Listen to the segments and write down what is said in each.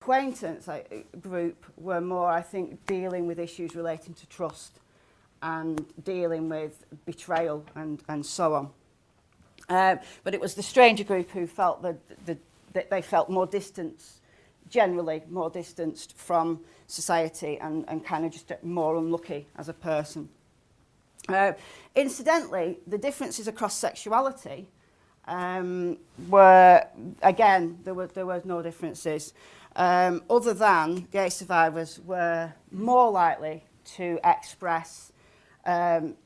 acquaintance group were more, I think, dealing with issues relating to trust and dealing with betrayal and so on. But it was the stranger group who felt that they felt more distance, generally more distanced from society and kind of just more unlucky as a person. Incidentally, the differences across sexuality were, again, there were no differences, other than gay survivors were more likely to express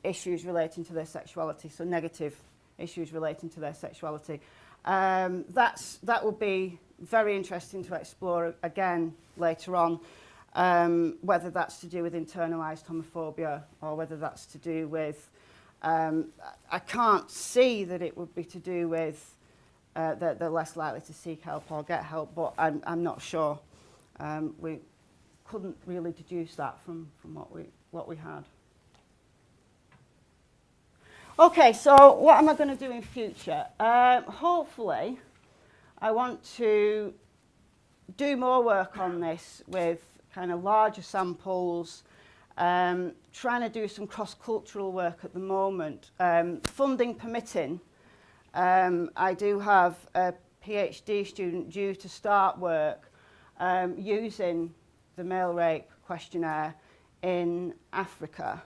issues relating to their sexuality, so negative issues relating to their sexuality. That will be very interesting to explore again later on, whether that's to do with internalised homophobia or whether that's to do with, I can't see that it would be to do with that they're less likely to seek help or get help, but I'm not sure. We couldn't really deduce that from what we had. Okay, so what am I going to do in future? Hopefully, I want to do more work on this with kind of larger samples, trying to do some cross-cultural work at the moment. Funding permitting, I do have a PhD student due to start work using the male rape questionnaire in Africa.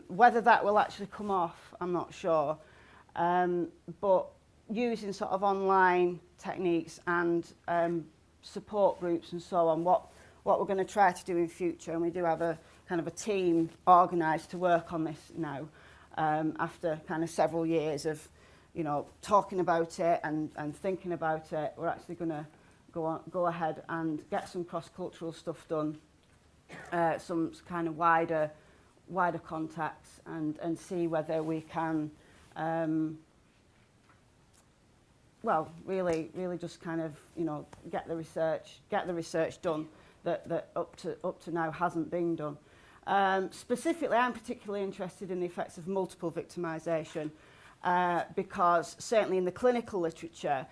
Whether that will actually come off, I'm not sure. But using sort of online techniques and support groups and so on, what we're going to try to do in future, and we do have a kind of a team organised to work on this now, after kind of several years of, you know, talking about it and thinking about it. We're actually going to go ahead and get some cross-cultural stuff done, some kind of wider contacts, and see whether we can, well, really just kind of, you know, get the research done that up to now hasn't been done. Specifically, I'm particularly interested in the effects of multiple victimisation, because certainly in the clinical literature,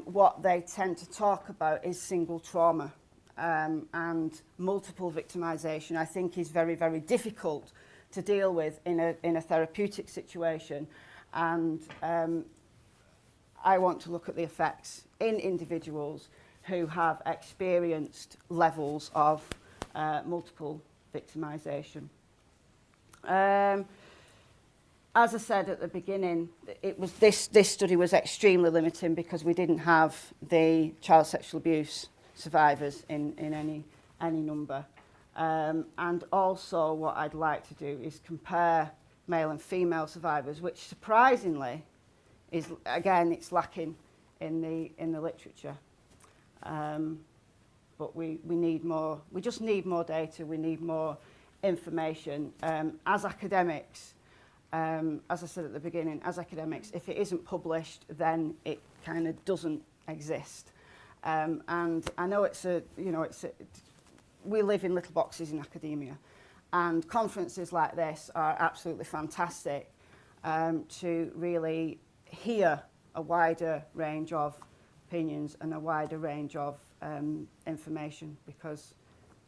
what they tend to talk about is single trauma. And multiple victimisation, I think, is very, very difficult to deal with in a therapeutic situation. And I want to look at the effects in individuals who have experienced levels of multiple victimisation. As I said at the beginning, this study was extremely limiting because we didn't have the child sexual abuse survivors in any number. And also what I'd like to do is compare male and female survivors, which surprisingly is, again, it's lacking in the literature. But we need more, we just need more data, we need more information. As academics, as I said at the beginning, as academics, if it isn't published, then it kind of doesn't exist. And I know we live in little boxes in academia, and conferences like this are absolutely fantastic to really hear a wider range of opinions and a wider range of information, because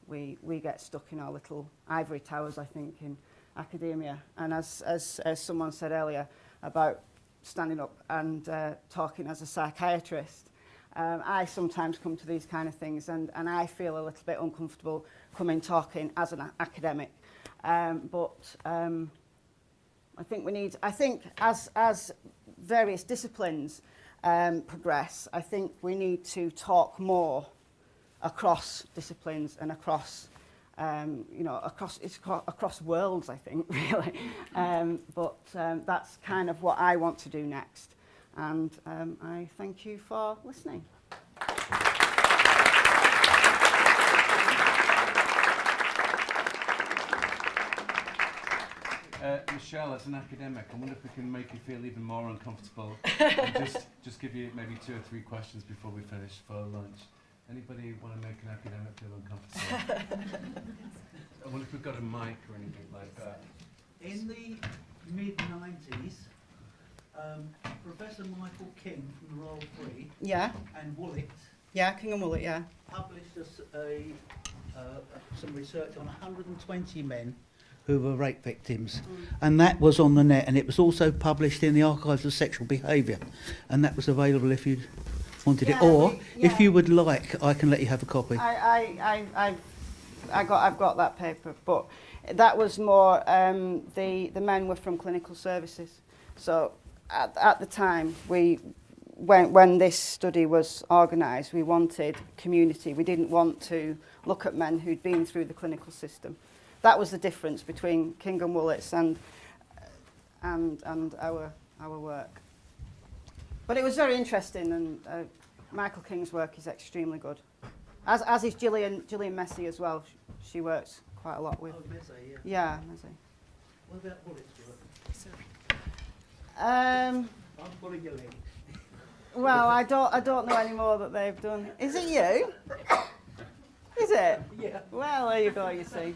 we get stuck in our little ivory towers, I think, in academia. And as someone said earlier about standing up and talking as a psychiatrist, I sometimes come to these kind of things and I feel a little bit uncomfortable talking as an academic. But I think as various disciplines progress, I think we need to talk more across disciplines and across across worlds, I think, really. But that's kind of what I want to do next. And I thank you for listening. Michelle, as an academic, I wonder if we can make you feel even more uncomfortable and just give you maybe 2 or 3 questions before we finish for lunch. Anybody want to make an academic feel uncomfortable? I wonder if we've got a mic or anything like that. In the mid-90s, Professor Michael King from the Royal Free Yeah. and Woolwich Yeah, King and Woolwich, yeah. published some research on 120 men who were rape victims, and that was on the net, and it was also published in the Archives of Sexual Behaviour, and that was available if you wanted it, Yeah, or yeah. if you would like, I can let you have a copy. I've got that paper, but that was more the men were from clinical services. So at the time when this study was organised, we wanted community. We didn't want to look at men who'd been through the clinical system. That was the difference between King and Woolwich and our work. But it was very interesting, and Michael King's work is extremely good. As is Gillian Messy as well. She works quite a lot with. Oh, Meze, yeah. Yeah, Messy. What about Woolwich's work? Um, I'm pulling your leg. well, I don't know any more that they've done. Is it you? Is it? Yeah. Well, there you go. You see.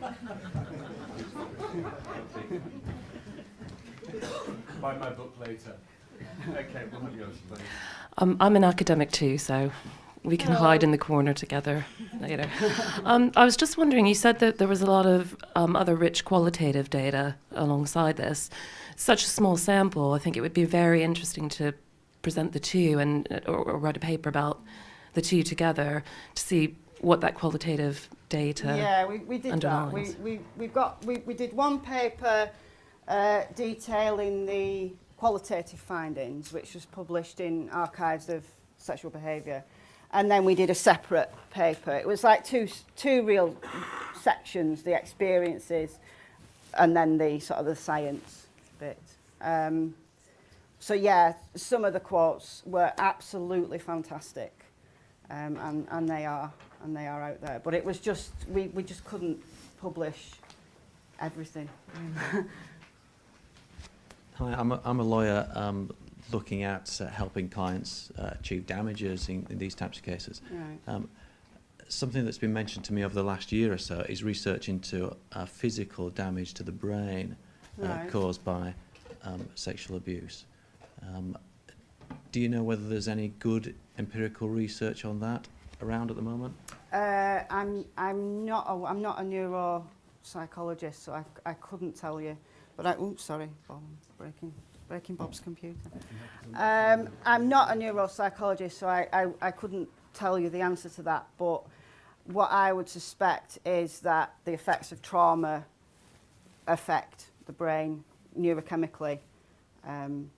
Buy my book later. Okay, we'll have yours, please. I'm an academic too, so we can hide in the corner together later. I was just wondering, you said that there was a lot of other rich qualitative data alongside this. Such a small sample, I think it would be very interesting to present the two or write a paper about the two together to see what that qualitative data Yeah, we did underlines. that. We did one paper detailing the qualitative findings, which was published in Archives of Sexual Behaviour, and then we did a separate paper. It was like two real sections: the experiences, and then the sort of the science bit. So yeah, some of the quotes were absolutely fantastic, and they are out there. But it was just we just couldn't publish everything. Hi, I'm a lawyer looking at helping clients achieve damages in these types of cases. Right. Something that's been mentioned to me over the last year or so is research into physical damage to the brain Right. caused by sexual abuse. Do you know whether there's any good empirical research on that around at the moment? I'm not a neuropsychologist, so I couldn't tell you. But sorry, Bob, breaking Bob's computer. I'm not a neuropsychologist, so I couldn't tell you the answer to that. But what I would suspect is that the effects of trauma affect the brain neurochemically, and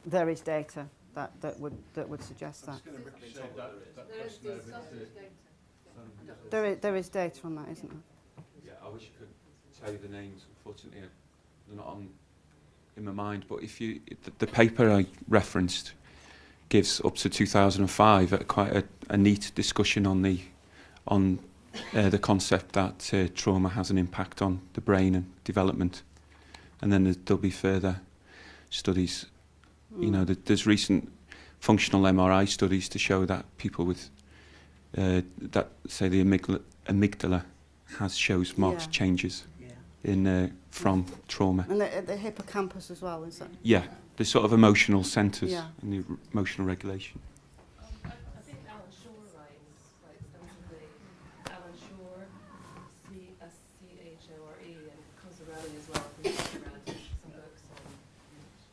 there is data that would suggest that. There is data on that, isn't there? Yeah, I wish I could tell you the names. Unfortunately, they're not in my mind. But if the paper I referenced gives up to 2005 quite a neat discussion on the concept that trauma has an impact on the brain and development, and then there'll be further studies. You know, there's recent functional MRI studies to show that people with that say the amygdala shows marked changes in from trauma. And the hippocampus as well, is that? Yeah, the sort of emotional centres Yeah. and the emotional regulation. I think Alan Shore writes extensively. Alan Shore, Schore, and Cosarelli as well. Who's read some books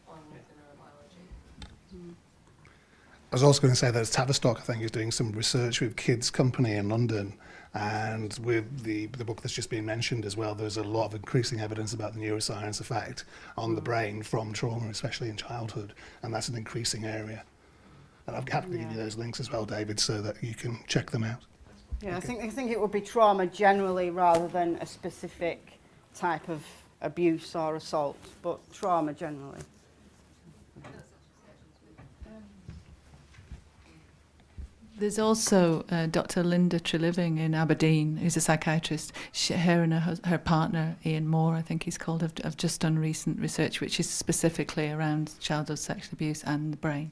on neurobiology. I was also going to say that Tavistock, I think, is doing some research with Kids Company in London, and with the book that's just been mentioned as well, there's a lot of increasing evidence about the neuroscience effect on the brain from trauma, especially in childhood, and that's an increasing area. And I'm happy to give you those links as well, David, so that you can check them out. Yeah, okay. I think it would be trauma generally rather than a specific type of abuse or assault, but trauma generally. There's also Dr. Linda Treliving in Aberdeen, who's a psychiatrist. Her and her partner, Ian Moore, I think he's called, have just done recent research which is specifically around childhood sexual abuse and the brain.